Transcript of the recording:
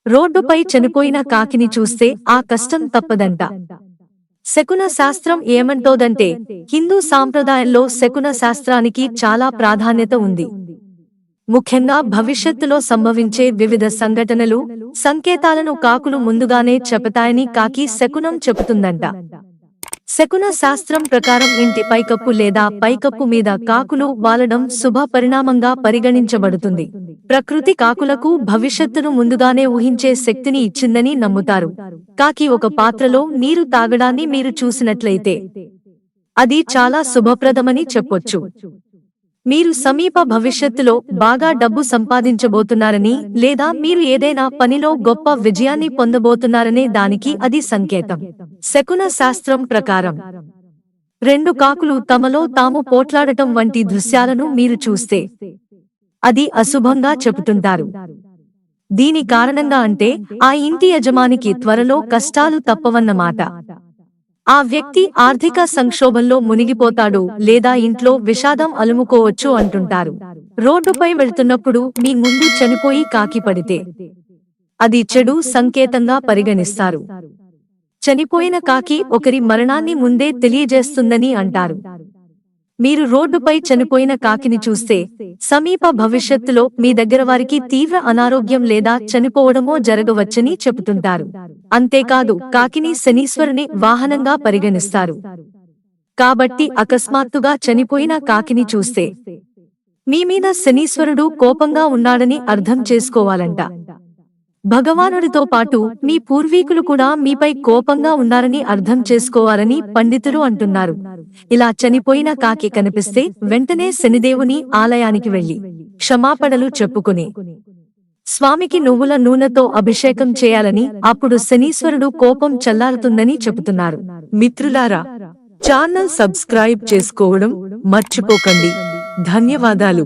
రోడ్డుపై చనిపోయిన కాకిని చూస్తే ఆ కష్టం తప్పదంట. శకున శాస్త్రం ఏమంటోదంటే, హిందూ సాంప్రదాయంలో శకున శాస్త్రానికి చాలా ప్రాధాన్యత ఉంది. ముఖ్యంగా భవిష్యత్తులో సంభవించే వివిధ సంఘటనలు, సంకేతాలను కాకులు ముందుగానే చెబుతాయని కాకి శకునం చెబుతుందంట. శకున శాస్త్రం ప్రకారం ఇంటి పైకప్పు లేదా పైకప్పు మీద కాకులు వాలడం శుభ పరిణామంగా పరిగణించబడుతుంది. ప్రకృతి కాకులకు భవిష్యత్తును ముందుగానే ఊహించే శక్తిని ఇచ్చిందని నమ్ముతారు. కాకి ఒక పాత్రలో నీరు తాగడాన్ని మీరు చూసినట్లయితే అది చాలా శుభప్రదమని చెప్పొచ్చు. మీరు సమీప భవిష్యత్తులో బాగా డబ్బు సంపాదించబోతున్నారని లేదా మీరు ఏదైనా పనిలో గొప్ప విజయాన్ని పొందబోతున్నారనే దానికి అది సంకేతం. శకున శాస్త్రం ప్రకారం రెండు కాకులు తమలో తాము పోట్లాడటం వంటి దృశ్యాలను మీరు చూస్తే అది అశుభంగా చెబుతుంటారు. దీని కారణంగా అంటే ఆ ఇంటి యజమానికి త్వరలో కష్టాలు తప్పవన్నమాట. ఆ వ్యక్తి ఆర్థిక సంక్షోభంలో మునిగిపోతాడు లేదా ఇంట్లో విషాదం అలుముకోవచ్చు అంటుంటారు. రోడ్డుపై వెళ్తున్నప్పుడు మీ ముందు చనిపోయి కాకి పడితే అది చెడు సంకేతంగా పరిగణిస్తారు. చనిపోయిన కాకి ఒకరి మరణాన్ని ముందే తెలియజేస్తుందని అంటారు. మీరు రోడ్డుపై చనిపోయిన కాకిని చూస్తే సమీప భవిష్యత్తులో మీ దగ్గర వారికి తీవ్ర అనారోగ్యం లేదా చనిపోవడమో జరగవచ్చని చెబుతుంటారు. అంతేకాదు కాకిని శనీశ్వరుని వాహనంగా పరిగణిస్తారు. కాబట్టి అకస్మాత్తుగా చనిపోయిన కాకిని చూస్తే మీ మీద శనీశ్వరుడు కోపంగా ఉన్నాడని అర్థం చేసుకోవాలంట. భగవానుడితో పాటు మీ పూర్వీకులు కూడా మీపై కోపంగా ఉన్నారని అర్థం చేసుకోవాలని పండితులు అంటున్నారు. ఇలా చనిపోయిన కాకి కనిపిస్తే వెంటనే శనిదేవుని ఆలయానికి వెళ్లి క్షమాపణలు చెప్పుకుని స్వామికి నువ్వుల నూనెతో అభిషేకం చేయాలని, అప్పుడు శనీశ్వరుడు కోపం చల్లారుతుందని చెబుతున్నారు. మిత్రులారా, ఛానల్ సబ్స్క్రైబ్ చేసుకోవడం మర్చిపోకండి. ధన్యవాదాలు.